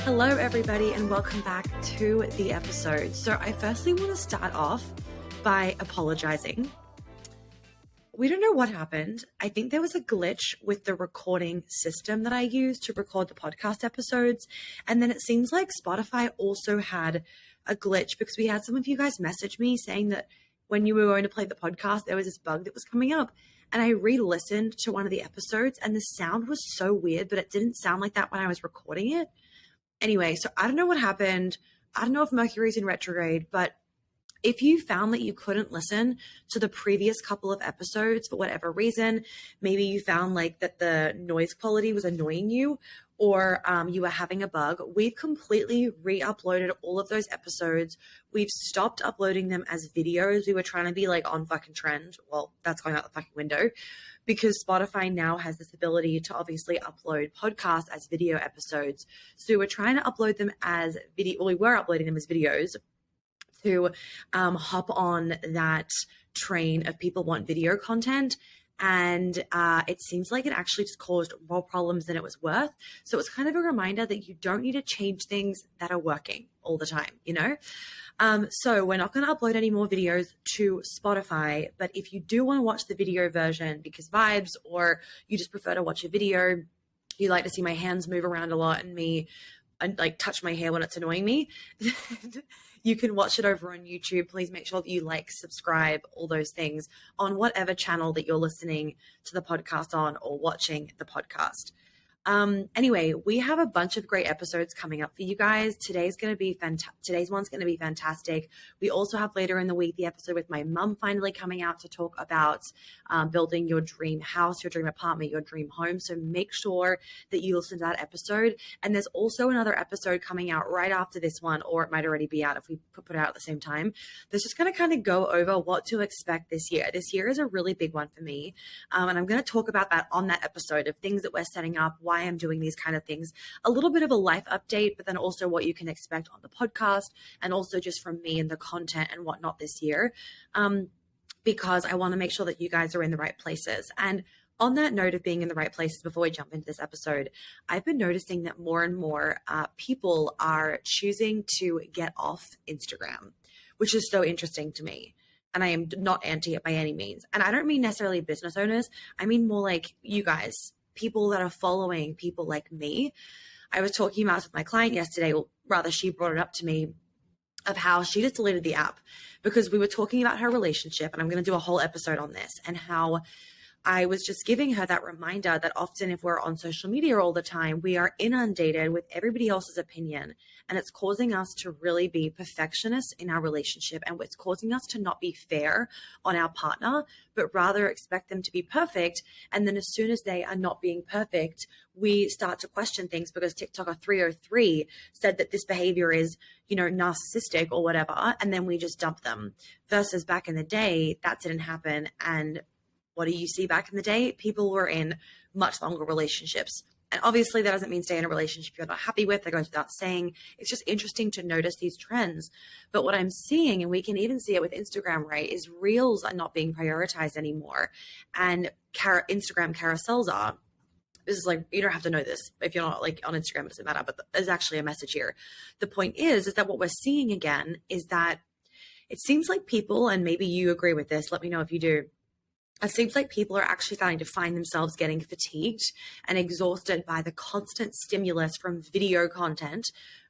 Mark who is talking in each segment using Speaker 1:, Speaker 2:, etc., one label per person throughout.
Speaker 1: Hello, everybody, and welcome back to the episode. So I firstly want to start off by apologizing. We don't know what happened. I think there was a glitch with the recording system that I used to record the podcast episodes. And then it seems like Spotify also had a glitch because we had some of you guys message me saying that when you were going to play the podcast, there was this bug that was coming up. And I re-listened to one of the episodes and the sound was so weird, but it didn't sound like that when I was recording it. Anyway, so I don't know what happened. I don't know if Mercury's in retrograde, but if you found that you couldn't listen to the previous couple of episodes for whatever reason, maybe you found like that the noise quality was annoying you, or you were having a bug, we've completely re-uploaded all of those episodes. We've stopped uploading them as videos. We were trying to be like on fucking trend. Well, that's going out the fucking window because Spotify now has this ability to obviously upload podcasts as video episodes. So we were trying to upload them as video. Well, we were uploading them as videos to hop on that train of people want video content. And it seems like it actually just caused more problems than it was worth. So it's kind of a reminder that you don't need to change things that are working all the time, you know? So we're not going to upload any more videos to Spotify, but if you do want to watch the video version because vibes, or you just prefer to watch a video, you like to see my hands move around a lot and like touch my hair when it's annoying me, you can watch it over on YouTube. Please make sure that you like, subscribe, all those things on whatever channel that you're listening to the podcast on or watching the podcast. Anyway, we have a bunch of great episodes coming up for you guys. Today's one's going to be fantastic. We also have later in the week the episode with my mum finally coming out to talk about building your dream house, your dream apartment, your dream home. So make sure that you listen to that episode. And there's also another episode coming out right after this one, or it might already be out if we put it out at the same time. That's just going to kind of go over what to expect this year. This year is a really big one for me. And I'm going to talk about that on that episode of things that we're setting up, why I'm doing these kind of things, a little bit of a life update, but then also what you can expect on the podcast and also just from me and the content and whatnot this year, because I want to make sure that you guys are in the right places. And on that note of being in the right places, before we jump into this episode, I've been noticing that more and more people are choosing to get off Instagram, which is so interesting to me. And I am not anti it by any means. And I don't mean necessarily business owners. I mean more like you guys, people that are following people like me. I was talking about with my client yesterday, well, rather she brought it up to me, of how she just deleted the app because we were talking about her relationship, and I'm going to do a whole episode on this, and how I was just giving her that reminder that often if we're on social media all the time, we are inundated with everybody else's opinion, and it's causing us to really be perfectionists in our relationship, and it's causing us to not be fair on our partner, but rather expect them to be perfect. And then as soon as they are not being perfect, we start to question things because TikToker 303 said that this behavior is, you know, narcissistic or whatever, and then we just dump them. Versus back in the day, that didn't happen. And what do you see back in the day? People were in much longer relationships. And obviously that doesn't mean stay in a relationship you're not happy with. That goes without saying. It's just interesting to notice these trends. But what I'm seeing, and we can even see it with Instagram, right, is reels are not being prioritized anymore. And Instagram carousels are. This is like, you don't have to know this. If you're not like on Instagram, it doesn't matter. But there's actually a message here. The point is that what we're seeing again is that it seems like people, and maybe you agree with this, let me know if you do, it seems like people are actually starting to find themselves getting fatigued and exhausted by the constant stimulus from video content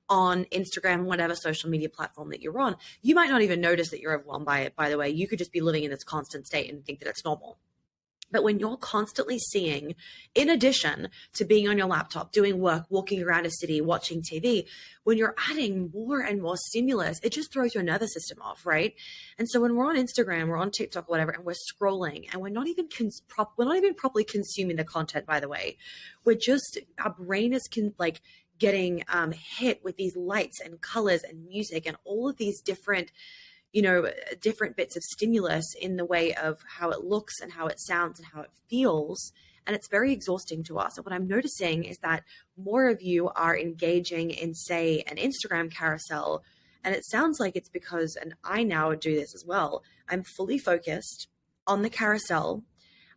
Speaker 1: on Instagram, whatever social media platform that you're on. You might not even notice that you're overwhelmed by it, by the way. You could just be living in this constant state and think that it's normal. But when you're constantly seeing, in addition to being on your laptop, doing work, walking around a city, watching TV, when you're adding more and more stimulus, it just throws your nervous system off, right? And so when we're on Instagram, we're on TikTok, whatever, and we're scrolling, and we're not even properly consuming the content, by the way. Our brain is getting hit with these lights and colors and music and all of these different bits of stimulus in the way of how it looks and how it sounds and how it feels. And it's very exhausting to us. And what I'm noticing is that more of you are engaging in, say, an Instagram carousel. And it sounds like it's because, and I now do this as well, I'm fully focused on the carousel.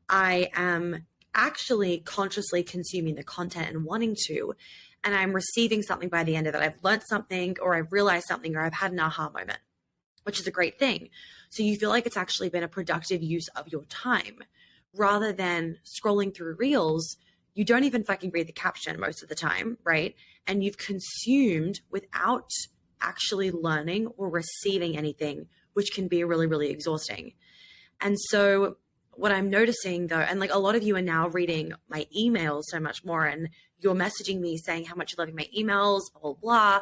Speaker 1: I am actually consciously consuming the content and wanting to. and I'm receiving something by the end of it. I've learned something, or I've realized something, or I've had an aha moment, which is a great thing. So you feel like it's actually been a productive use of your time rather than scrolling through reels. You don't even fucking read the caption most of the time, right? And you've consumed without actually learning or receiving anything, which can be really, really exhausting. And so what I'm noticing though, and like a lot of you are now reading my emails so much more, and you're messaging me saying how much you're loving my emails, blah, blah, blah.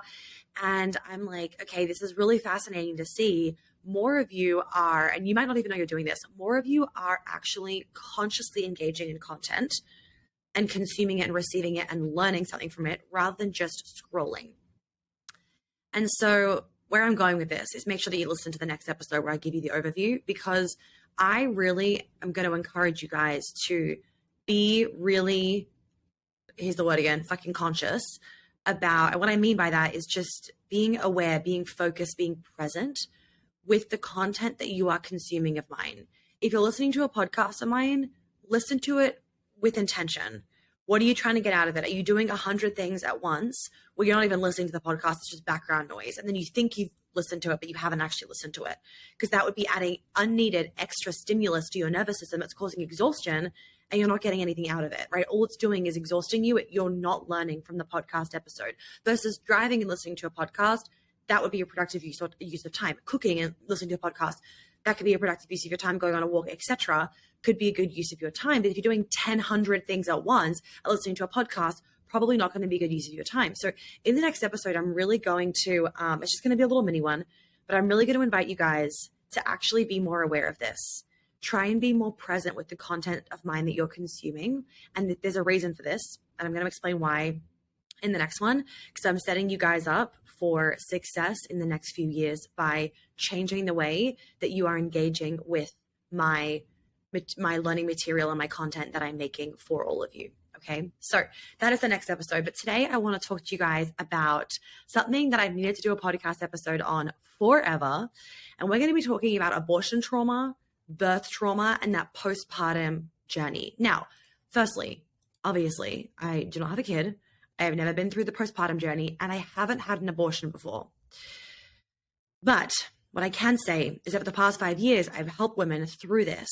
Speaker 1: And I'm like, okay, this is really fascinating to see. More of you are, and you might not even know you're doing this, more of you are actually consciously engaging in content and consuming it and receiving it and learning something from it rather than just scrolling. And so where I'm going with this is make sure that you listen to the next episode where I give you the overview, because I really am going to encourage you guys to be really, here's the word again, fucking conscious about, and what I mean by that is just being aware, being focused, being present with the content that you are consuming of mine. If you're listening to a podcast of mine, listen to it with intention. What are you trying to get out of it? Are you doing 100 things at once where you're not even listening to the podcast? It's just background noise. And then you think you've listened to it, but you haven't actually listened to it, because that would be adding unneeded extra stimulus to your nervous system that's causing exhaustion, and you're not getting anything out of it, right? All it's doing is exhausting you. You're not learning from the podcast episode versus driving and listening to a podcast. That would be a productive use of time. Cooking and listening to a podcast, that could be a productive use of your time. Going on a walk, etc., could be a good use of your time. But if you're doing 100 things at once and listening to a podcast, probably not going to be a good use of your time. So in the next episode, I'm really going to, it's just going to be a little mini one, but I'm really going to invite you guys to actually be more aware of this. Try and be more present with the content of mine that you're consuming. And there's a reason for this. And I'm going to explain why in the next one, because I'm setting you guys up for success in the next few years by changing the way that you are engaging with my learning material and my content that I'm making for all of you. Okay, so that is the next episode. But today I want to talk to you guys about something that I've needed to do a podcast episode on forever. And we're going to be talking about abortion trauma, birth trauma, and that postpartum journey. Now, firstly, obviously, I do not have a kid. I have never been through the postpartum journey, and I haven't had an abortion before. But what I can say is that for the past 5 years, I've helped women through this,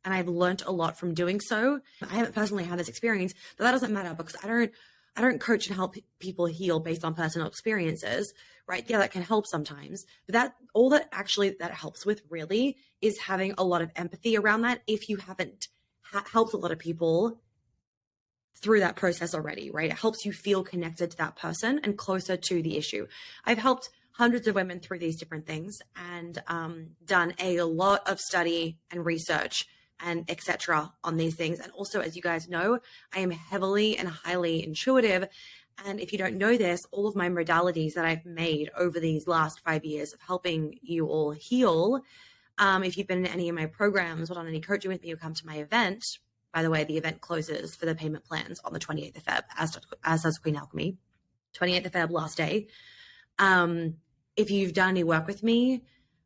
Speaker 1: and I've learned a lot from doing so. I haven't personally had this experience, but that doesn't matter, because I don't coach and help people heal based on personal experiences, right? Yeah, that can help sometimes, but that helps with really is having a lot of empathy around that. If you haven't helped a lot of people through that process already, right? It helps you feel connected to that person and closer to the issue. I've helped hundreds of women through these different things and done a lot of study and research and etc. on these things. And also, as you guys know, I am heavily and highly intuitive. And if you don't know this, all of my modalities that I've made over these last 5 years of helping you all heal, if you've been in any of my programs or done any coaching with me or come to my event, by the way, the event closes for the payment plans on the 28th of Feb, as does Queen Alchemy, 28th of Feb, last day. If you've done any work with me,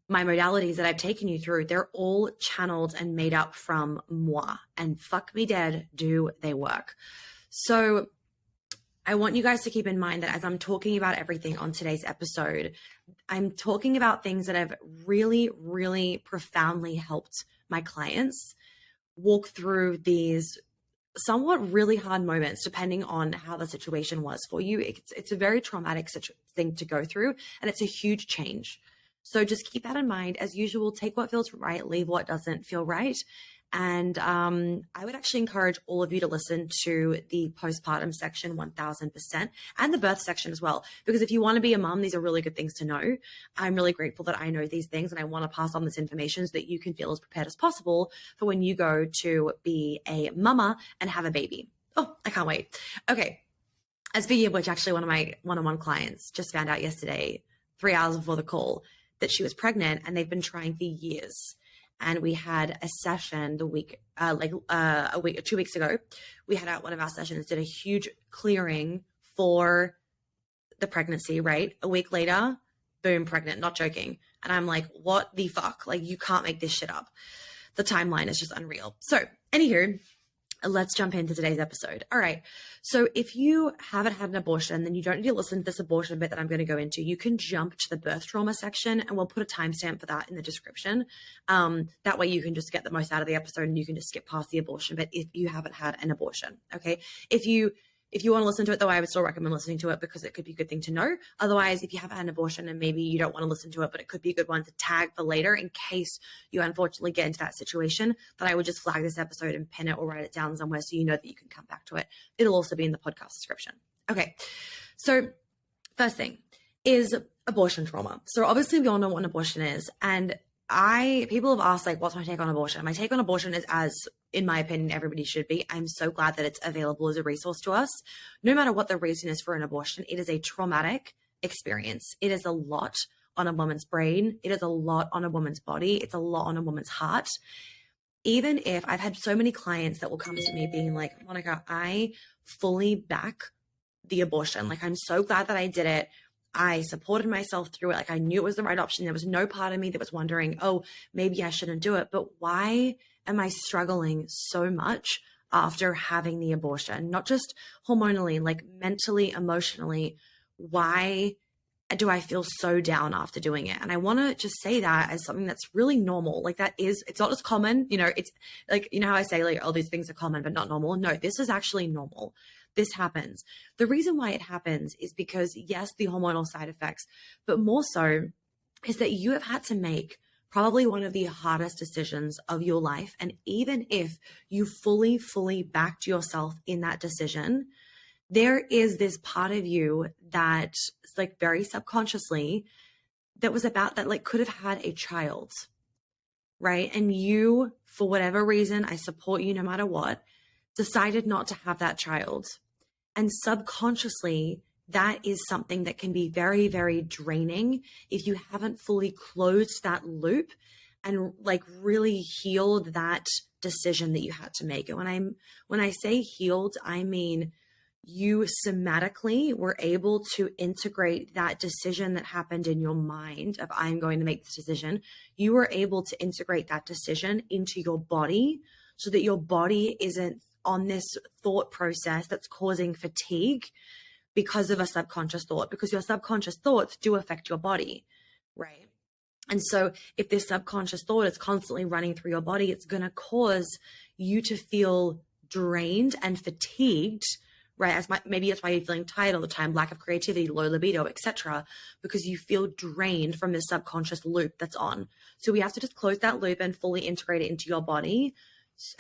Speaker 1: my modalities that I've taken you through, they're all channeled and made up from moi, and fuck me dead, do they work. So I want you guys to keep in mind that as I'm talking about everything on today's episode, I'm talking about things that have really, really profoundly helped my clients walk through these somewhat really hard moments, depending on how the situation was for you. It's a very traumatic thing to go through, and it's a huge change. So just keep that in mind. As usual, take what feels right, leave what doesn't feel right. And I would actually encourage all of you to listen to the postpartum section 1000% and the birth section as well, because if you want to be a mom, these are really good things to know. I'm really grateful that I know these things, and I want to pass on this information so that you can feel as prepared as possible for when you go to be a mama and have a baby. Oh, I can't wait. Okay. Speaking of which, actually one of my one-on-one clients just found out yesterday, 3 hours before the call, that she was pregnant, and they've been trying for years. And we had a session 2 weeks ago. We had out one of our sessions, did a huge clearing for the pregnancy, right? A week later, boom, pregnant, not joking. And I'm like, what the fuck? Like, you can't make this shit up. The timeline is just unreal. So anywho, let's jump into today's episode. All right. So if you haven't had an abortion, then you don't need to listen to this abortion bit that I'm going to go into. You can jump to the birth trauma section, and we'll put a timestamp for that in the description. That way you can just get the most out of the episode, and you can just skip past the abortion bit if you haven't had an abortion. Okay. If you want to listen to it, though, I would still recommend listening to it because it could be a good thing to know. Otherwise, if you haven't had an abortion and maybe you don't want to listen to it, but it could be a good one to tag for later in case you unfortunately get into that situation, then I would just flag this episode and pin it or write it down somewhere so you know that you can come back to it. It'll also be in the podcast description. Okay. So first thing is abortion trauma. So obviously we all know what an abortion is. And people have asked, like, what's my take on abortion? My take on abortion is, as in my opinion, everybody should be. I'm so glad that it's available as a resource to us. No matter what the reason is for an abortion, it is a traumatic experience. It is a lot on a woman's brain. It is a lot on a woman's body. It's a lot on a woman's heart. Even if I've had so many clients that will come to me being like, Monica, I fully back the abortion. Like, I'm so glad that I did it. I supported myself through it. Like, I knew it was the right option. There was no part of me that was wondering, oh, maybe I shouldn't do it. But why am I struggling so much after having the abortion? Not just hormonally, like mentally, emotionally. Why do I feel so down after doing it? And I want to just say that as something that's really normal. Like, it's not as common, it's like, how I say, like, all these things are common, but not normal. No, this is actually normal. This happens. The reason why it happens is because, yes, the hormonal side effects, but more so is that you have had to make probably one of the hardest decisions of your life. And even if you fully backed yourself in that decision, there is this part of you that is like very subconsciously that was about that, like, could have had a child, right? And you, for whatever reason, I support you no matter what, decided not to have that child. And subconsciously, that is something that can be very, very draining if you haven't fully closed that loop and like really healed that decision that you had to make. And when I say healed, I mean you somatically were able to integrate that decision that happened in your mind of, I'm going to make this decision. You were able to integrate that decision into your body so that your body isn't on this thought process that's causing fatigue because of a subconscious thought, because your subconscious thoughts do affect your body, right? And so if this subconscious thought is constantly running through your body, it's going to cause you to feel drained and fatigued, right? Maybe that's why you're feeling tired all the time, lack of creativity, low libido, etc., because you feel drained from this subconscious loop that's on. So we have to just close that loop and fully integrate it into your body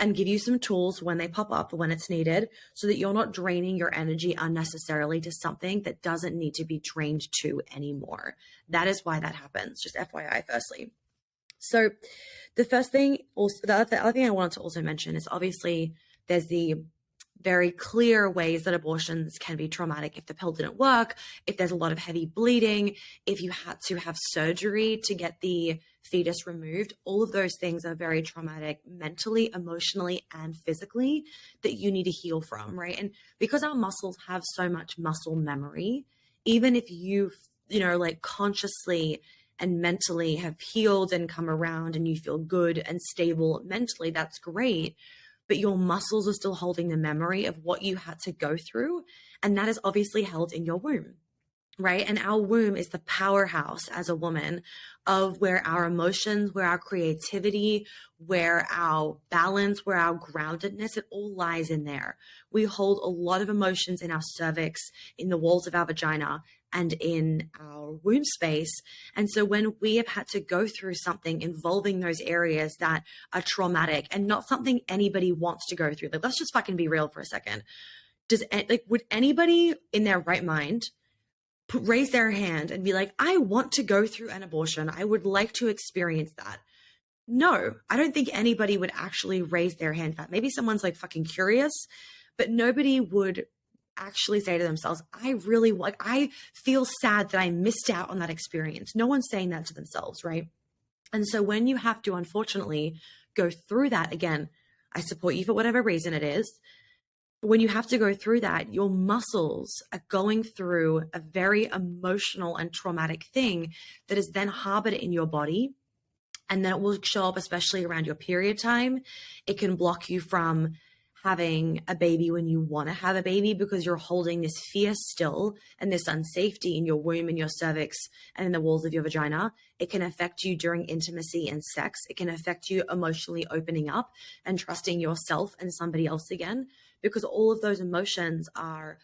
Speaker 1: and give you some tools when they pop up, when it's needed, so that you're not draining your energy unnecessarily to something that doesn't need to be drained to anymore. That is why that happens, just FYI, firstly. So the first thing, also, the other thing I wanted to also mention is obviously there's the very clear ways that abortions can be traumatic if the pill didn't work, if there's a lot of heavy bleeding, if you had to have surgery to get the fetus removed. All of those things are very traumatic mentally, emotionally, and physically that you need to heal from, right? And because our muscles have so much muscle memory, even if you like consciously and mentally have healed and come around and you feel good and stable mentally, that's great. But your muscles are still holding the memory of what you had to go through. And that is obviously held in your womb, right? And our womb is the powerhouse as a woman of where our emotions, where our creativity, where our balance, where our groundedness, it all lies in there. We hold a lot of emotions in our cervix, in the walls of our vagina, and in our womb space. And so when we have had to go through something involving those areas that are traumatic and not something anybody wants to go through, like, let's just fucking be real for a second. Would anybody in their right mind raise their hand and be like, I want to go through an abortion. I would like to experience that? No, I don't think anybody would actually raise their hand for that. Maybe someone's like fucking curious, but nobody would actually say to themselves, I feel sad that I missed out on that experience. No one's saying that to themselves, right? And so when you have to, unfortunately, go through that, again, I support you for whatever reason it is. But when you have to go through that, your muscles are going through a very emotional and traumatic thing that is then harbored in your body. And then it will show up, especially around your period time. It can block you from having a baby when you want to have a baby because you're holding this fear still and this unsafety in your womb and your cervix and in the walls of your vagina. It can affect you during intimacy and sex. It can affect you emotionally opening up and trusting yourself and somebody else again, because all of those emotions are,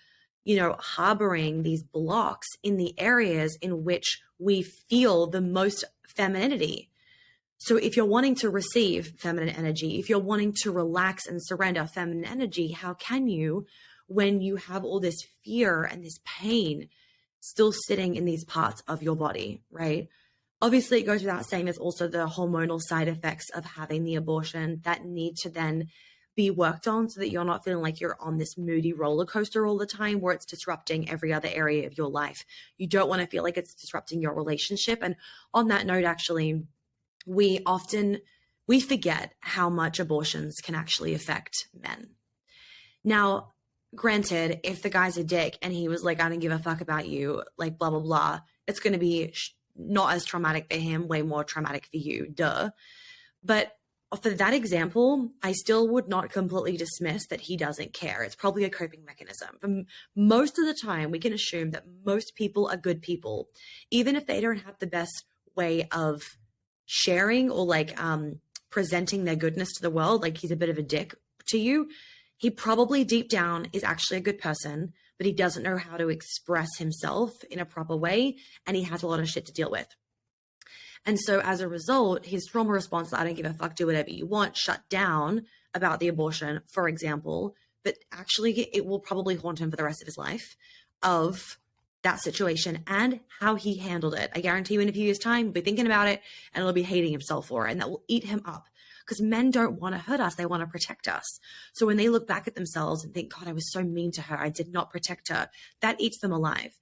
Speaker 1: harboring these blocks in the areas in which we feel the most femininity. So if you're wanting to receive feminine energy, if you're wanting to relax and surrender feminine energy, how can you when you have all this fear and this pain still sitting in these parts of your body, right? Obviously, it goes without saying there's also the hormonal side effects of having the abortion that need to then be worked on so that you're not feeling like you're on this moody roller coaster all the time where it's disrupting every other area of your life. You don't want to feel like it's disrupting your relationship. And on that note, actually, we forget how much abortions can actually affect men. Now, granted, if the guy's a dick and he was like, I don't give a fuck about you, like blah, blah, blah, it's going to be not as traumatic for him, way more traumatic for you, duh. But for that example, I still would not completely dismiss that he doesn't care. It's probably a coping mechanism. Most of the time, we can assume that most people are good people, even if they don't have the best way of sharing or presenting their goodness to the world, like he's a bit of a dick to you. He probably deep down is actually a good person, but he doesn't know how to express himself in a proper way, and he has a lot of shit to deal with. And so as a result, his trauma response, I don't give a fuck, do whatever you want, shut down about the abortion, for example, but actually it will probably haunt him for the rest of his life of that situation and how he handled it. I guarantee you in a few years' time, he'll be thinking about it and he'll be hating himself for it, and that will eat him up. Because men don't want to hurt us. They want to protect us. So when they look back at themselves and think, God, I was so mean to her, I did not protect her, that eats them alive.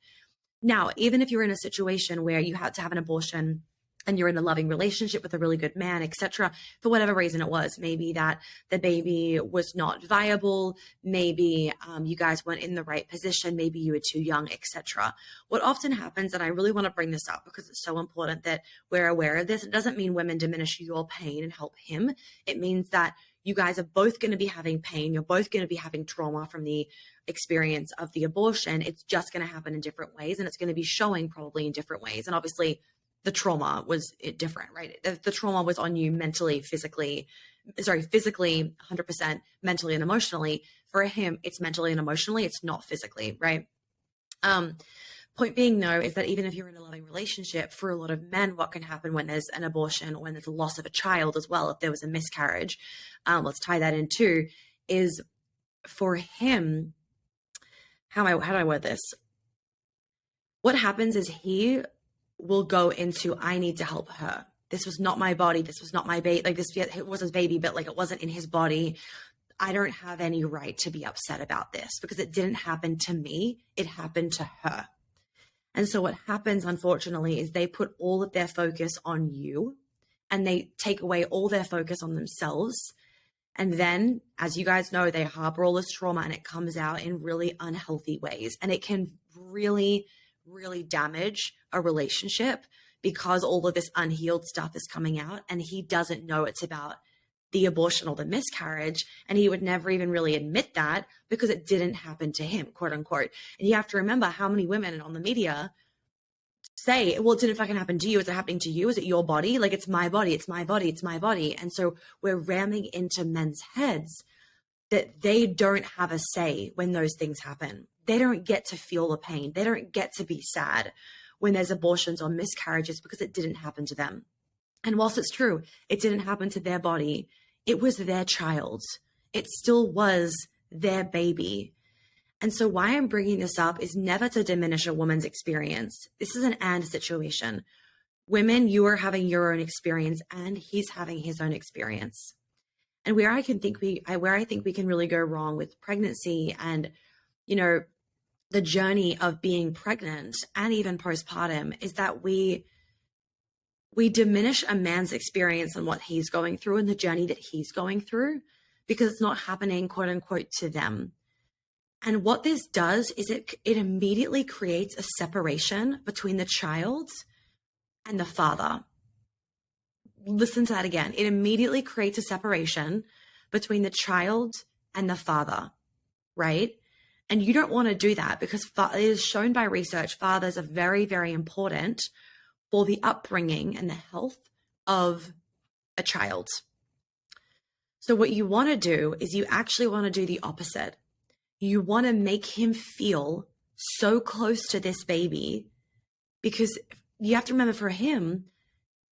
Speaker 1: Now, even if you're in a situation where you had to have an abortion and you're in a loving relationship with a really good man, etc., for whatever reason it was, maybe that the baby was not viable, maybe you guys weren't in the right position, maybe you were too young, etc. What often happens, and I really want to bring this up because it's so important that we're aware of this, it doesn't mean women diminish your pain and help him. It means that you guys are both going to be having pain. You're both going to be having trauma from the experience of the abortion. It's just going to happen in different ways, and it's going to be showing probably in different ways. And obviously, the trauma was different, right? The trauma was on you mentally, physically, 100%, mentally and emotionally. For him, it's mentally and emotionally. It's not physically, right? Point being, though, is that even if you're in a loving relationship, for a lot of men, what can happen when there's an abortion or when there's a loss of a child as well, if there was a miscarriage, let's tie that in too, is for him, how do I word this? What happens is he will go into, I need to help her. This was not my body. This was not my baby. Like it was his baby, but like it wasn't in his body. I don't have any right to be upset about this because it didn't happen to me. It happened to her. And so what happens, unfortunately, is they put all of their focus on you and they take away all their focus on themselves. And then, as you guys know, they harbor all this trauma and it comes out in really unhealthy ways. And it can really, really damage a relationship because all of this unhealed stuff is coming out and he doesn't know it's about the abortion or the miscarriage. And he would never even really admit that because it didn't happen to him, quote unquote. And you have to remember how many women on the media say, well, it didn't fucking happen to you. Is it happening to you? Is it your body? Like, it's my body. It's my body. It's my body. And so we're ramming into men's heads that they don't have a say when those things happen. They don't get to feel the pain. They don't get to be sad when there's abortions or miscarriages because it didn't happen to them. And whilst it's true, it didn't happen to their body, it was their child. It still was their baby. And so why I'm bringing this up is never to diminish a woman's experience. This is an and situation. Women, you are having your own experience and he's having his own experience. And where I think we can really go wrong with pregnancy and, the journey of being pregnant and even postpartum is that we diminish a man's experience and what he's going through and the journey that he's going through because it's not happening, quote unquote, to them. And what this does is it immediately creates a separation between the child and the father. Listen to that again. It immediately creates a separation between the child and the father, right? And you don't want to do that because it is shown by research, fathers are very, very important for the upbringing and the health of a child. So what you want to do is you actually want to do the opposite. You want to make him feel so close to this baby, because you have to remember, for him,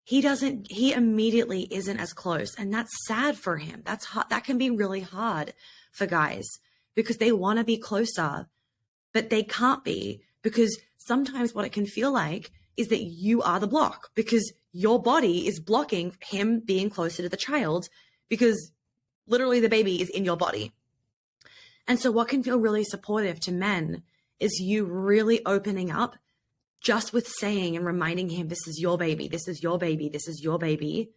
Speaker 1: he immediately isn't as close. And that's sad for him. That's hard. That can be really hard for guys because they want to be closer, but they can't be, because sometimes what it can feel like is that you are the block, because your body is blocking him being closer to the child, because literally the baby is in your body. And so what can feel really supportive to men is you really opening up just with saying and reminding him, this is your baby, this is your baby, this is your baby.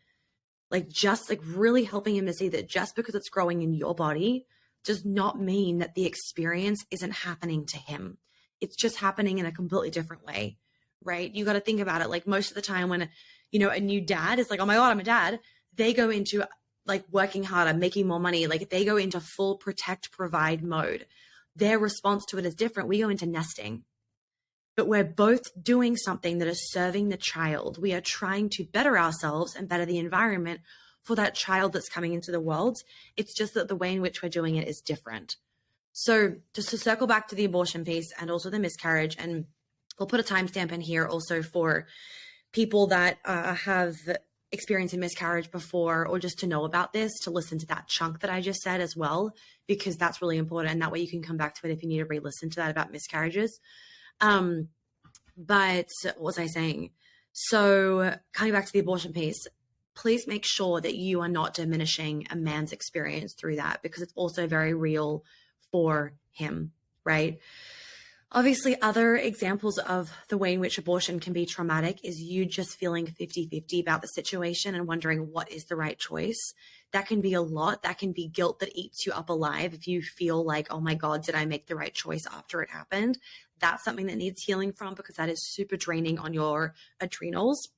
Speaker 1: Like, just like really helping him to see that just because it's growing in your body does not mean that the experience isn't happening to him. It's just happening in a completely different way, right? You got to think about it. Like, most of the time when, a new dad is like, oh my God, I'm a dad, they go into like working harder, making more money. Like, they go into full protect, provide mode. Their response to it is different. We go into nesting. But we're both doing something that is serving the child. We are trying to better ourselves and better the environment for that child that's coming into the world. It's just that the way in which we're doing it is different. So just to circle back to the abortion piece and also the miscarriage, and we'll put a timestamp in here also for people that have experienced a miscarriage before, or just to know about this, to listen to that chunk that I just said as well, because that's really important. And that way you can come back to it if you need to re-listen to that about miscarriages. But what was I saying? So coming back to the abortion piece, please make sure that you are not diminishing a man's experience through that, because it's also very real for him, right? Obviously, other examples of the way in which abortion can be traumatic is you just feeling 50-50 about the situation and wondering what is the right choice. That can be a lot. That can be guilt that eats you up alive if you feel like, oh my God, did I make the right choice after it happened? That's something that needs healing from, because that is super draining on your adrenals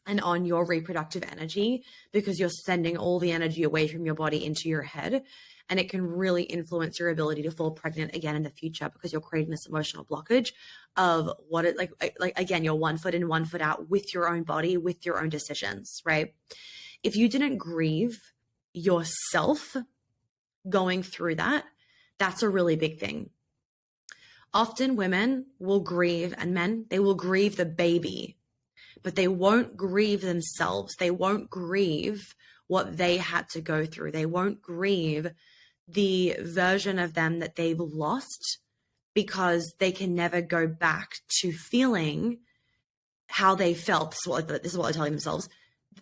Speaker 1: and on your reproductive energy, because you're sending all the energy away from your body into your head. And it can really influence your ability to fall pregnant again in the future, because you're creating this emotional blockage of what it like again, you're 1 foot in, 1 foot out with your own body, with your own decisions, right? If you didn't grieve yourself going through that, that's a really big thing. Often women will grieve, and men, they will grieve the baby, but they won't grieve themselves. They won't grieve what they had to go through. They won't grieve the version of them that they've lost, because they can never go back to feeling how they felt. This is what they're telling themselves.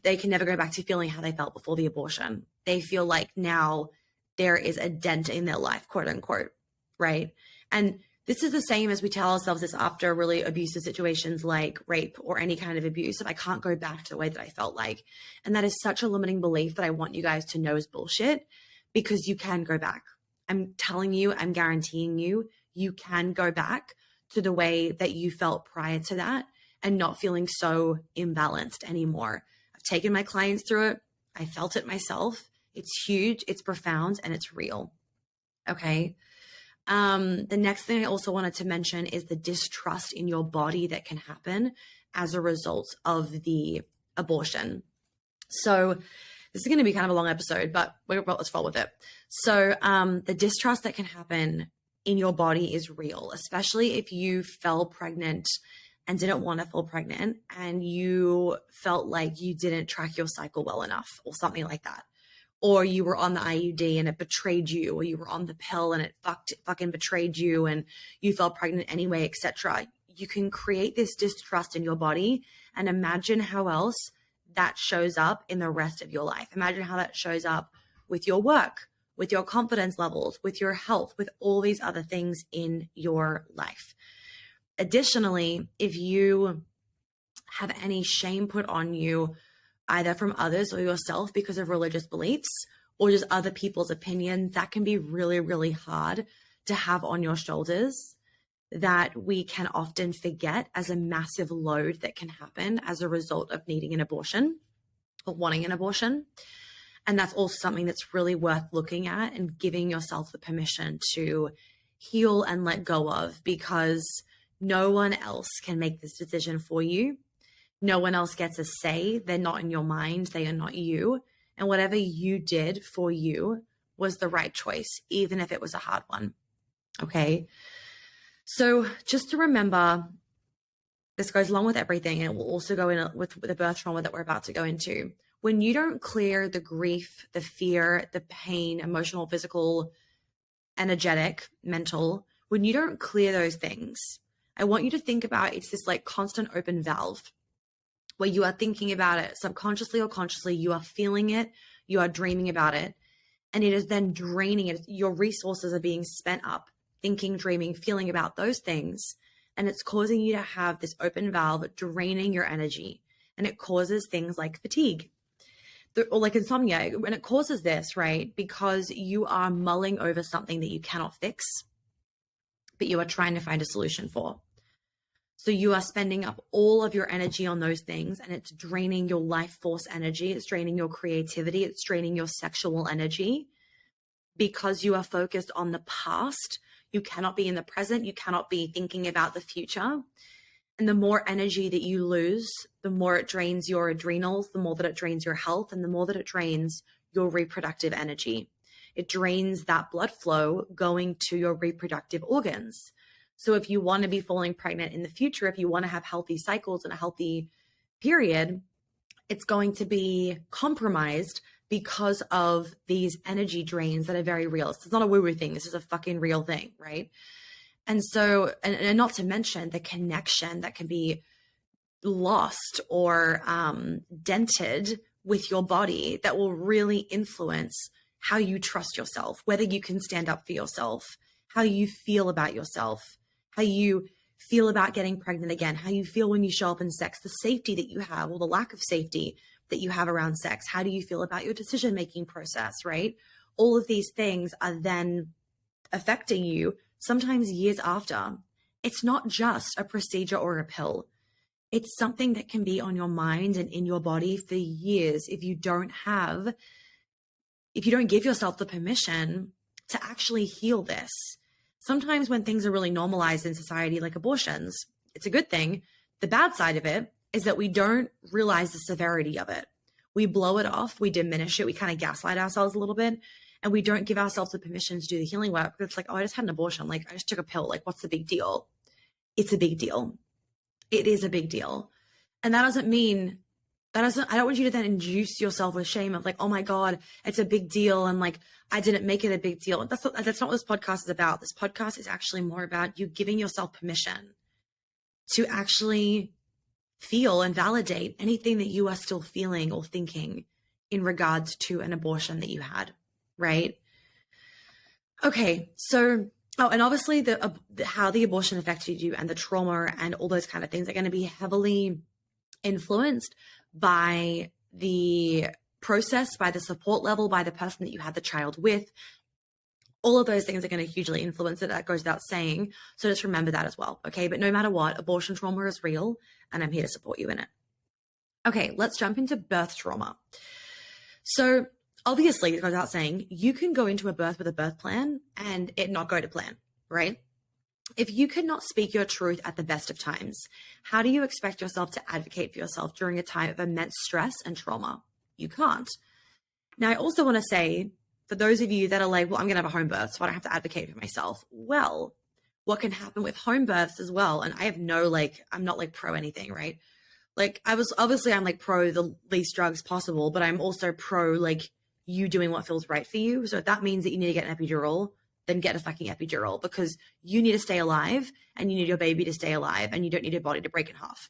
Speaker 1: They can never go back to feeling how they felt before the abortion. They feel like now there is a dent in their life, quote unquote, right? And this is the same as we tell ourselves this after really abusive situations like rape or any kind of abuse, if I can't go back to the way that I felt like. And that is such a limiting belief that I want you guys to know is bullshit, because you can go back. I'm telling you, I'm guaranteeing you, you can go back to the way that you felt prior to that and not feeling so imbalanced anymore. I've taken my clients through it. I felt it myself. It's huge, it's profound, and it's real. Okay. The next thing I also wanted to mention is the distrust in your body that can happen as a result of the abortion. So this is going to be kind of a long episode, but let's roll with it. So the distrust that can happen in your body is real, especially if you fell pregnant and didn't want to fall pregnant, and you felt like you didn't track your cycle well enough or something like that. Or you were on the IUD and it betrayed you, or you were on the pill and it fucking betrayed you and you fell pregnant anyway, etc. You can create this distrust in your body, and imagine how else that shows up in the rest of your life. Imagine how that shows up with your work, with your confidence levels, with your health, with all these other things in your life. Additionally, if you have any shame put on you, either from others or yourself because of religious beliefs or just other people's opinions, that can be really, really hard to have on your shoulders, that we can often forget as a massive load that can happen as a result of needing an abortion or wanting an abortion. And that's also something that's really worth looking at and giving yourself the permission to heal and let go of, because no one else can make this decision for you. No one else gets a say. They're not in your mind. They are not you. And whatever you did for you was the right choice, even if it was a hard one. Okay. So just to remember, this goes along with everything, and it will also go in with the birth trauma that we're about to go into. When you don't clear the grief, the fear, the pain, emotional, physical, energetic, mental, when you don't clear those things, I want you to think about it's this like constant open valve where you are thinking about it subconsciously or consciously, you are feeling it, you are dreaming about it, and it is then draining it. Your resources are being spent up thinking, dreaming, feeling about those things, and it's causing you to have this open valve draining your energy, and it causes things like fatigue or like insomnia. When it causes this, right, because you are mulling over something that you cannot fix, but you are trying to find a solution for. So you are spending up all of your energy on those things, and it's draining your life force energy. It's draining your creativity. It's draining your sexual energy because you are focused on the past. You cannot be in the present. You cannot be thinking about the future. And the more energy that you lose, the more it drains your adrenals, the more that it drains your health, and the more that it drains your reproductive energy. It drains that blood flow going to your reproductive organs. So if you want to be falling pregnant in the future, if you want to have healthy cycles and a healthy period, it's going to be compromised because of these energy drains that are very real. It's not a woo-woo thing. This is a fucking real thing, right? And so, and not to mention the connection that can be lost or dented with your body that will really influence how you trust yourself, whether you can stand up for yourself, how you feel about yourself, how you feel about getting pregnant again, how you feel when you show up in sex, the safety that you have or the lack of safety that you have around sex. How do you feel about your decision-making process, right? All of these things are then affecting you sometimes years after. It's not just a procedure or a pill. It's something that can be on your mind and in your body for years if you don't give yourself the permission to actually heal this. Sometimes when things are really normalized in society, like abortions, it's a good thing. The bad side of it is that we don't realize the severity of it. We blow it off, we diminish it, we kind of gaslight ourselves a little bit, and we don't give ourselves the permission to do the healing work. It's like, oh, I just had an abortion. Like, I just took a pill. Like, what's the big deal? It's a big deal. It is a big deal. And I don't want you to then induce yourself with shame of like, oh my God, it's a big deal. And like, I didn't make it a big deal. That's not what this podcast is about. This podcast is actually more about you giving yourself permission to actually feel and validate anything that you are still feeling or thinking in regards to an abortion that you had, right? Okay. So, and obviously how the abortion affected you and the trauma and all those kind of things are going to be heavily influenced by the process, by the support level, by the person that you had the child with. All of those things are going to hugely influence it. That goes without saying. So just remember that as well. Okay. But no matter what, abortion trauma is real, and I'm here to support you in it. Okay. Let's jump into birth trauma. So obviously, it goes without saying, you can go into a birth with a birth plan and it not go to plan, right? If you cannot speak your truth at the best of times, how do you expect yourself to advocate for yourself during a time of immense stress and trauma? You can't. Now, I also want to say, for those of you that are like, well, I'm going to have a home birth, so I don't have to advocate for myself. Well, what can happen with home births as well? And I have I'm not like pro anything, right? Like I'm like pro the least drugs possible, but I'm also pro like you doing what feels right for you. So if that means that you need to get an epidural, then get a fucking epidural, because you need to stay alive and you need your baby to stay alive and you don't need your body to break in half.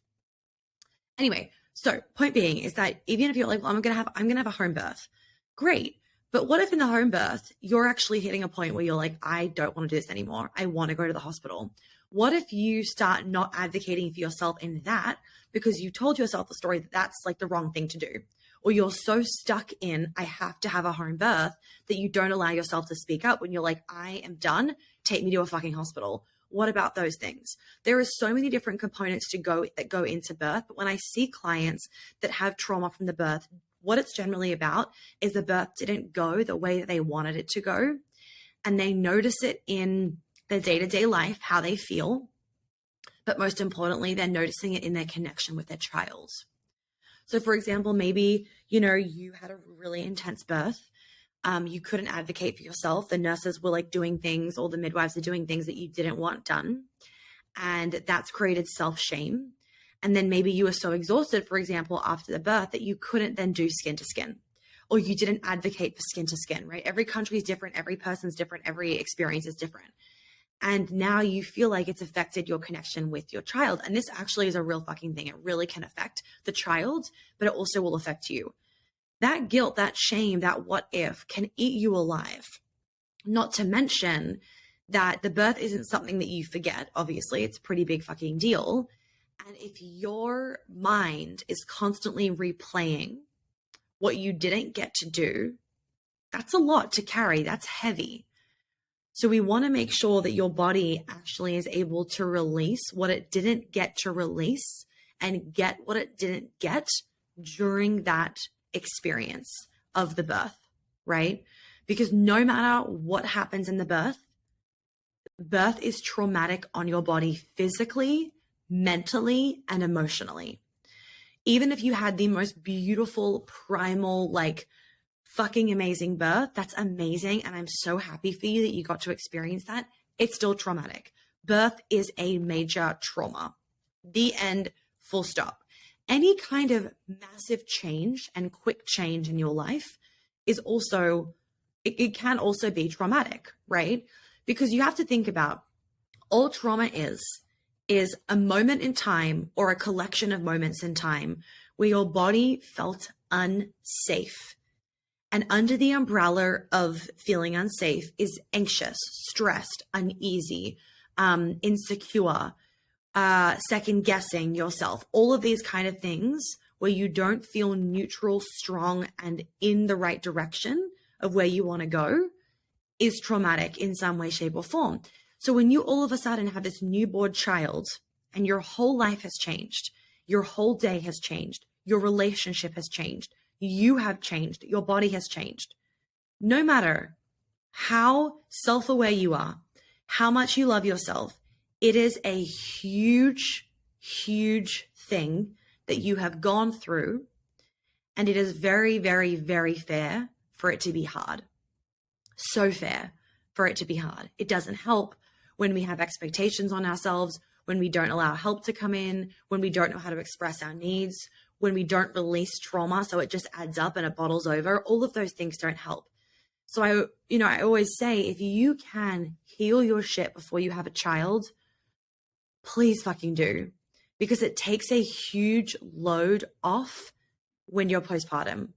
Speaker 1: Anyway, so point being is that even if you're like, well, I'm going to have a home birth, great. But what if in the home birth, you're actually hitting a point where you're like, I don't want to do this anymore. I want to go to the hospital. What if you start not advocating for yourself in that because you told yourself the story that that's like the wrong thing to do? Or you're so stuck in, I have to have a home birth, that you don't allow yourself to speak up when you're like, I am done. Take me to a fucking hospital. What about those things? There are so many different components that go into birth. But when I see clients that have trauma from the birth what it's generally about is the birth didn't go the way that they wanted it to go. And they notice it in their day-to-day life, how they feel. But most importantly, they're noticing it in their connection with their child. So for example, maybe, you had a really intense birth. You couldn't advocate for yourself. The nurses were like doing things, or the midwives are doing things that you didn't want done. And that's created self-shame. And then maybe you were so exhausted, for example, after the birth that you couldn't then do skin to skin, or you didn't advocate for skin to skin, right? Every country is different. Every person's different. Every experience is different. And now you feel like it's affected your connection with your child. And this actually is a real fucking thing. It really can affect the child, but it also will affect you. That guilt, that shame, that what if can eat you alive. Not to mention that the birth isn't something that you forget. Obviously, it's a pretty big fucking deal. And if your mind is constantly replaying what you didn't get to do, that's a lot to carry. That's heavy. So we want to make sure that your body actually is able to release what it didn't get to release and get what it didn't get during that experience of the birth, right? Because no matter what happens in the birth is traumatic on your body physically, mentally, and emotionally. Even if you had the most beautiful, primal, like fucking amazing birth, that's amazing. And I'm so happy for you that you got to experience that. It's still traumatic. Birth is a major trauma. The end, full stop. Any kind of massive change and quick change in your life is also, it can also be traumatic, right? Because you have to think about all trauma is a moment in time or a collection of moments in time where your body felt unsafe. And under the umbrella of feeling unsafe is anxious, stressed, uneasy, insecure, second guessing yourself, all of these kind of things where you don't feel neutral, strong, and in the right direction of where you want to go is traumatic in some way, shape, or form. So when you all of a sudden have this newborn child and your whole life has changed, your whole day has changed, your relationship has changed, you have changed, your body has changed. No matter how self-aware you are, how much you love yourself, it is a huge, huge thing that you have gone through. And it is very, very, very fair for it to be hard. So fair for it to be hard. It doesn't help when we have expectations on ourselves, when we don't allow help to come in, when we don't know how to express our needs, when we don't release trauma, so it just adds up and it bottles over. All of those things don't help. So I always say, if you can heal your shit before you have a child, please fucking do, because it takes a huge load off when you're postpartum.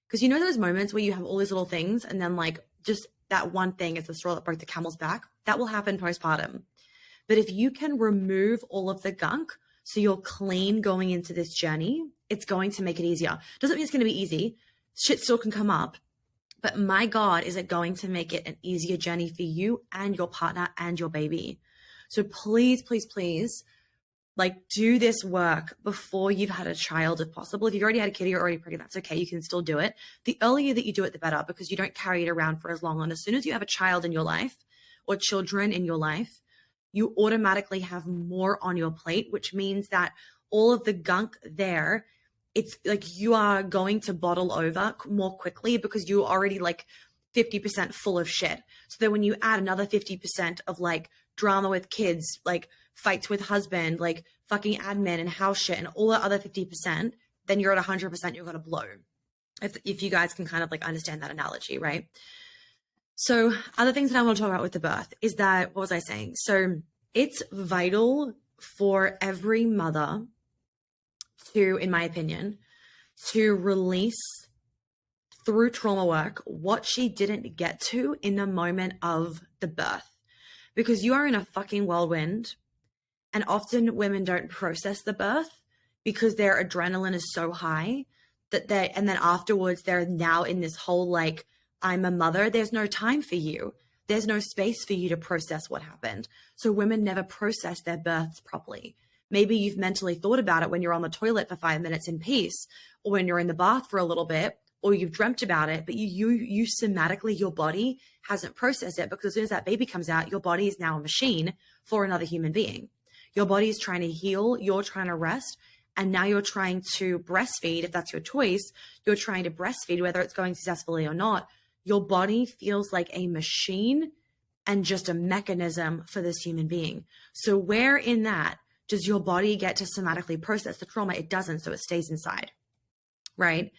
Speaker 1: Because those moments where you have all these little things and then like just that one thing is the straw that broke the camel's back, that will happen postpartum. But if you can remove all of the gunk so you're clean going into this journey, it's going to make it easier. Doesn't mean it's going to be easy. Shit still can come up. But my God, is it going to make it an easier journey for you and your partner and your baby? So please, please, please, like do this work before you've had a child if possible. If you've already had a kid or you're already pregnant, that's okay. You can still do it. The earlier that you do it, the better, because you don't carry it around for as long. And as soon as you have a child in your life or children in your life, you automatically have more on your plate, which means that all of the gunk there, it's like you are going to bottle over more quickly because you're already like 50% full of shit. So then when you add another 50% of like drama with kids, like fights with husband, like fucking admin and house shit and all the other 50%, then you're at 100%, you're going to blow. If you guys can kind of like understand that analogy, right? So other things that I want to talk about with the birth is that, what was I saying? So it's vital for every mother to, in my opinion, to release through trauma work what she didn't get to in the moment of the birth. Because you are in a fucking whirlwind, and often women don't process the birth because their adrenaline is so high and then afterwards they're now in this whole like, I'm a mother. There's no time for you. There's no space for you to process what happened. So women never process their births properly. Maybe you've mentally thought about it when you're on the toilet for 5 minutes in peace, or when you're in the bath for a little bit, or you've dreamt about it, but you somatically, your body hasn't processed it, because as soon as that baby comes out, your body is now a machine for another human being. Your body is trying to heal, you're trying to rest, and now you're trying to breastfeed. If that's your choice, you're trying to breastfeed, whether it's going successfully or not. Your body feels like a machine and just a mechanism for this human being. So where in that does your body get to somatically process the trauma? It doesn't, so it stays inside, right?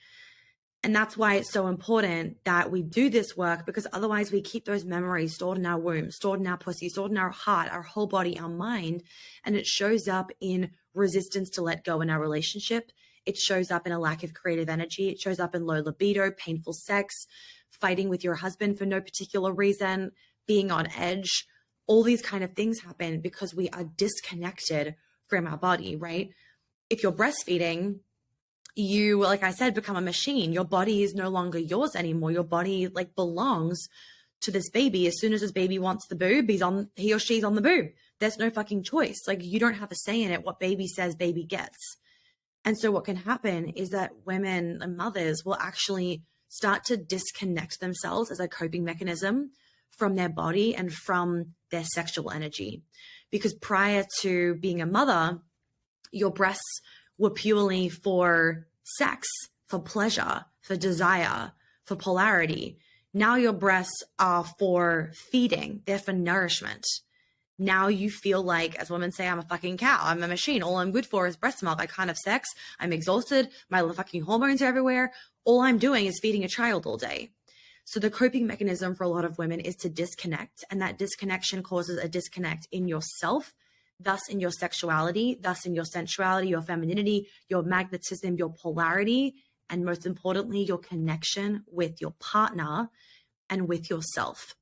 Speaker 1: And that's why it's so important that we do this work, because otherwise we keep those memories stored in our womb, stored in our pussy, stored in our heart, our whole body, our mind. And it shows up in resistance to let go in our relationship. It shows up in a lack of creative energy. It shows up in low libido, painful sex, fighting with your husband for no particular reason, being on edge. All these kind of things happen because we are disconnected from our body, right? If you're breastfeeding, you, like I said, become a machine. Your body is no longer yours anymore. Your body like belongs to this baby. As soon as this baby wants the boob, he or she's on the boob. There's no fucking choice. Like, you don't have a say in it. What baby says, baby gets. And so what can happen is that women and mothers will actually start to disconnect themselves as a coping mechanism from their body and from their sexual energy. Because prior to being a mother, your breasts were purely for sex, for pleasure, for desire, for polarity. Now your breasts are for feeding. They're for nourishment. Now you feel like, as women say, I'm a fucking cow. I'm a machine. All I'm good for is breast milk. I can't have sex. I'm exhausted. My fucking hormones are everywhere. All I'm doing is feeding a child all day. So the coping mechanism for a lot of women is to disconnect. And that disconnection causes a disconnect in yourself, thus in your sexuality, thus in your sensuality, your femininity, your magnetism, your polarity, and most importantly, your connection with your partner and with yourself.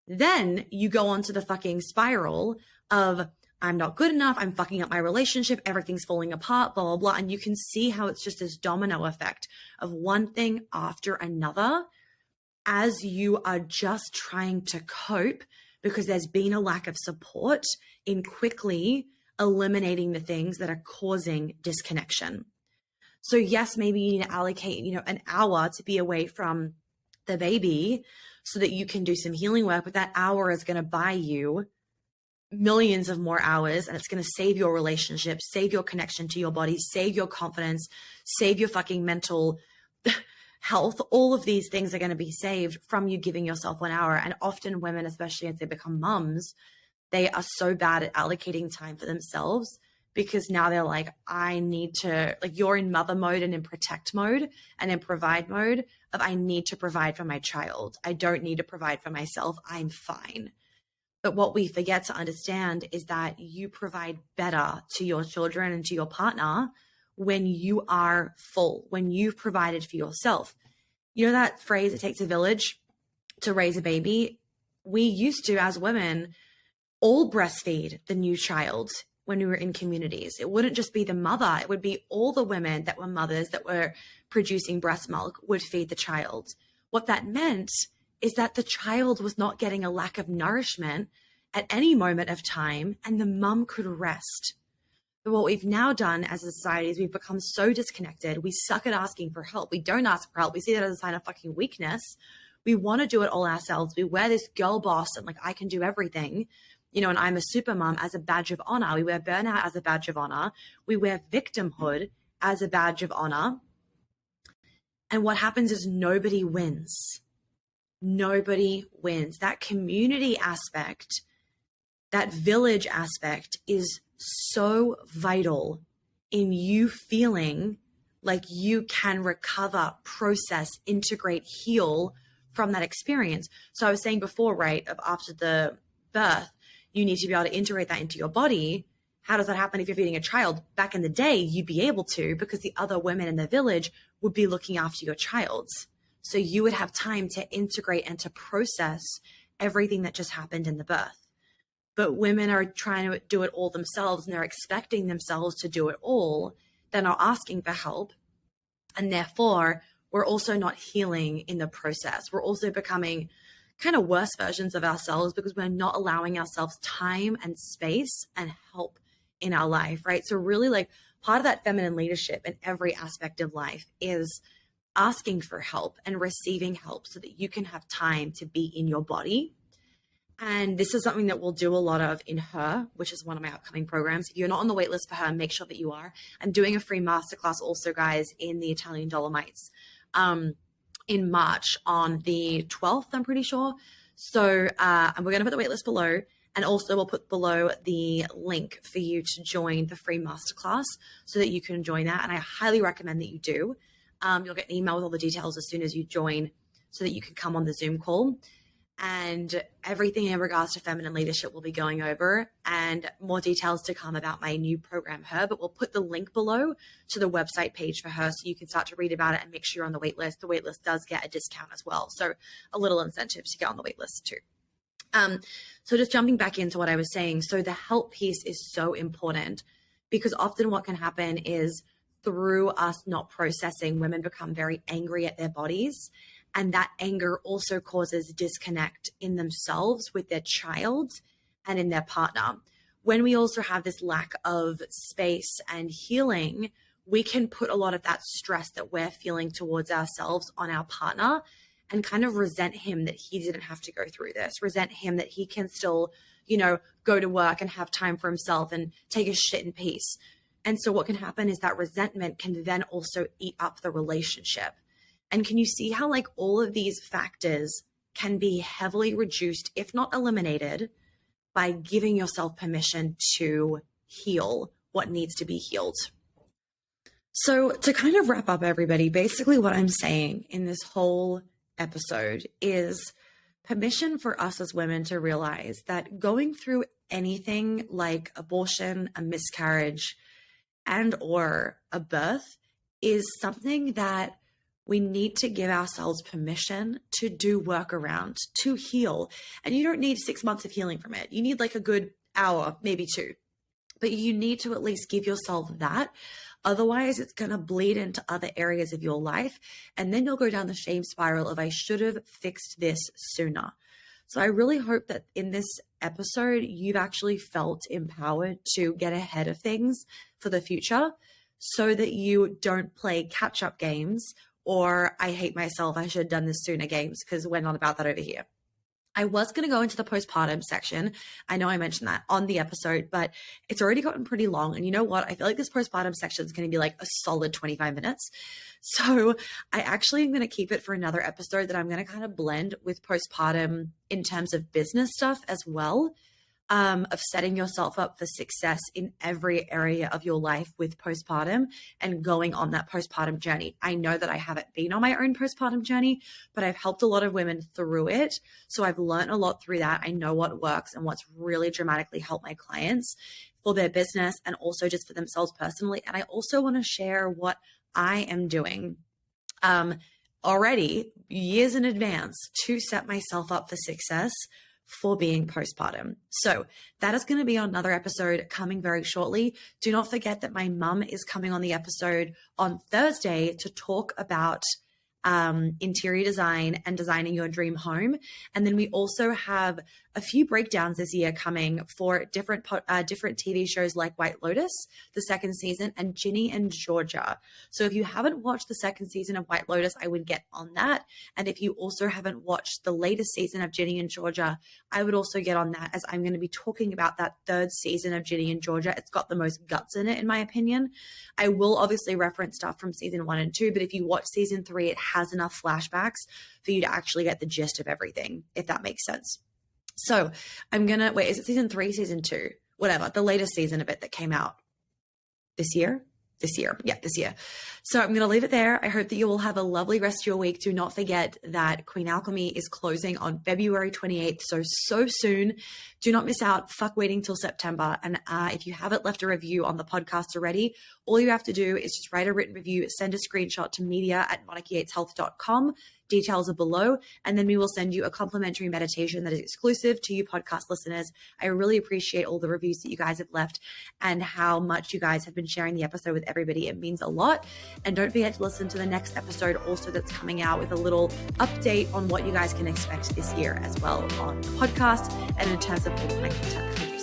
Speaker 1: Then you go on to the fucking spiral of, I'm not good enough, I'm fucking up my relationship, everything's falling apart, blah, blah, blah. And you can see how it's just this domino effect of one thing after another as you are just trying to cope, because there's been a lack of support in quickly eliminating the things that are causing disconnection. So yes, maybe you need to allocate, an hour to be away from the baby so that you can do some healing work, but that hour is going to buy you millions of more hours, and it's going to save your relationship, save your connection to your body, save your confidence, save your fucking mental health. All of these things are going to be saved from you giving yourself 1 hour. And often women, especially as they become mums, they are so bad at allocating time for themselves, because now they're like, I need to, like, you're in mother mode and in protect mode and in provide mode of, I need to provide for my child. I don't need to provide for myself. I'm fine. But what we forget to understand is that you provide better to your children and to your partner when you are full, when you've provided for yourself. You know that phrase, it takes a village to raise a baby? We used to, as women, all breastfeed the new child when we were in communities. It wouldn't just be the mother, it would be all the women that were mothers that were producing breast milk would feed the child. What that meant is that the child was not getting a lack of nourishment at any moment of time, and the mum could rest. But what we've now done as a society is we've become so disconnected. We suck at asking for help. We don't ask for help. We see that as a sign of fucking weakness. We want to do it all ourselves. We wear this girl boss and like, I can do everything, and I'm a super mom as a badge of honor. We wear burnout as a badge of honor. We wear victimhood as a badge of honor. And what happens is nobody wins. Nobody wins. That community aspect, that village aspect is so vital in you feeling like you can recover, process, integrate, heal from that experience. So I was saying before, right, of after the birth, you need to be able to integrate that into your body. How does that happen if you're feeding a child? Back in the day, you'd be able to, because the other women in the village would be looking after your child. So you would have time to integrate and to process everything that just happened in the birth. But women are trying to do it all themselves, and they're expecting themselves to do it all. They're not asking for help. And therefore, we're also not healing in the process. We're also becoming kind of worse versions of ourselves because we're not allowing ourselves time and space and help in our life, right? So really like part of that feminine leadership in every aspect of life is asking for help and receiving help so that you can have time to be in your body. And this is something that we'll do a lot of in Her, which is one of my upcoming programs. If you're not on the waitlist for Her, make sure that you are. I'm doing a free masterclass also, guys, in the Italian Dolomites in March on the 12th, I'm pretty sure. So and we're going to put the waitlist below. And also we'll put below the link for you to join the free masterclass so that you can join that. And I highly recommend that you do. You'll get an email with all the details as soon as you join so that you can come on the Zoom call. And everything in regards to feminine leadership we'll be going over, and more details to come about my new program, Her, but we'll put the link below to the website page for Her so you can start to read about it and make sure you're on the wait list. The wait list does get a discount as well. So a little incentive to get on the wait list too. So just jumping back into what I was saying. So the help piece is so important because often what can happen is through us not processing, women become very angry at their bodies. And that anger also causes disconnect in themselves with their child and in their partner. When we also have this lack of space and healing, we can put a lot of that stress that we're feeling towards ourselves on our partner and kind of resent him that he didn't have to go through this, resent him that he can still, go to work and have time for himself and take his shit in peace. And so what can happen is that resentment can then also eat up the relationship. And can you see how like all of these factors can be heavily reduced, if not eliminated, by giving yourself permission to heal what needs to be healed? So to kind of wrap up, everybody, basically what I'm saying in this whole episode is permission for us as women to realize that going through anything like abortion, a miscarriage, and or a birth is something that we need to give ourselves permission to do work around, to heal. And you don't need 6 months of healing from it. You need like a good hour, maybe 2. But you need to at least give yourself that. Otherwise, it's going to bleed into other areas of your life. And then you'll go down the shame spiral of I should have fixed this sooner. So I really hope that in this episode, you've actually felt empowered to get ahead of things for the future so that you don't play catch-up games or I hate myself, I should have done this sooner games, because we're not about that over here. I was going to go into the postpartum section. I know I mentioned that on the episode, but it's already gotten pretty long. And you know what? I feel like this postpartum section is going to be like a solid 25 minutes. So I actually am going to keep it for another episode that I'm going to kind of blend with postpartum in terms of business stuff as well. Of setting yourself up for success in every area of your life with postpartum and going on that postpartum journey. I know that I haven't been on my own postpartum journey, but I've helped a lot of women through it. So I've learned a lot through that. I know what works and what's really dramatically helped my clients for their business and also just for themselves personally. And I also want to share what I am doing already years in advance to set myself up for success for being postpartum. So that is going to be another episode coming very shortly. Do not forget that my mum is coming on the episode on Thursday to talk about interior design and designing your dream home. And then we also have a few breakdowns this year coming for different TV shows like White Lotus, the second season, and Ginny and Georgia. So if you haven't watched the second season of White Lotus, I would get on that. And if you also haven't watched the latest season of Ginny and Georgia, I would also get on that, as I'm going to be talking about that third season of Ginny and Georgia. It's got the most guts in it, in my opinion. I will obviously reference stuff from season 1 and 2, but if you watch season 3, it has enough flashbacks for you to actually get the gist of everything, if that makes sense. So I'm going to, wait, is it season 3, season 2? Whatever, the latest season of it that came out this year. So I'm going to leave it there. I hope that you will have a lovely rest of your week. Do not forget that Queen Alchemy is closing on February 28th. So soon. Do not miss out. Fuck waiting till September. And if you haven't left a review on the podcast already, all you have to do is just write a written review, send a screenshot to media@monicayatehealth.com. Details are below, and then we will send you a complimentary meditation that is exclusive to you podcast listeners. I really appreciate all the reviews that you guys have left and how much you guys have been sharing the episode with everybody. It means a lot. And don't forget to listen to the next episode also that's coming out with a little update on what you guys can expect this year as well on the podcast and in terms of all my content.